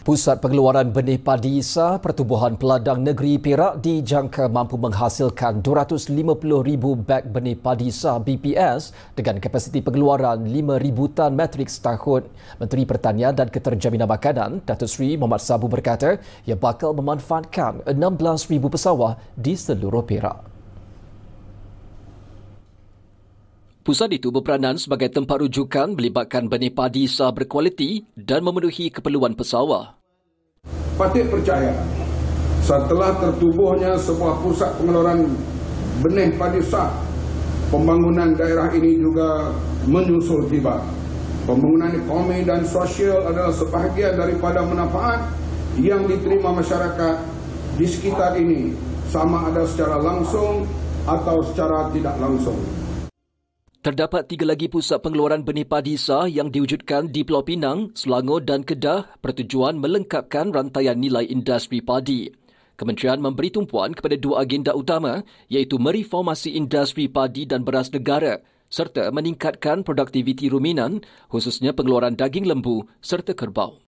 Pusat Pengeluaran Benih Padi sah Pertubuhan Peladang Negeri Perak dijangka mampu menghasilkan 250,000 beg benih padi sah BPS dengan kapasiti pengeluaran 5,000 tan metrik setahun. Menteri Pertanian dan Keterjaminan Makanan, Datuk Seri Mohamad Sabu berkata ia bakal memanfaatkan 16,000 pesawah di seluruh Perak. Pusat itu berperanan sebagai tempat rujukan melibatkan benih padi sah berkualiti dan memenuhi keperluan pesawah. Patut percaya, setelah tertubuhnya sebuah pusat pengeluaran benih padi sah, pembangunan daerah ini juga menyusul tiba. Pembangunan ekonomi dan sosial adalah sebahagian daripada manfaat yang diterima masyarakat di sekitar ini, sama ada secara langsung atau secara tidak langsung. Terdapat 3 lagi pusat pengeluaran benih padi sah yang diwujudkan di Pulau Pinang, Selangor dan Kedah bertujuan melengkapkan rantaian nilai industri padi. Kementerian memberi tumpuan kepada 2 agenda utama iaitu mereformasi industri padi dan beras negara serta meningkatkan produktiviti ruminan khususnya pengeluaran daging lembu serta kerbau.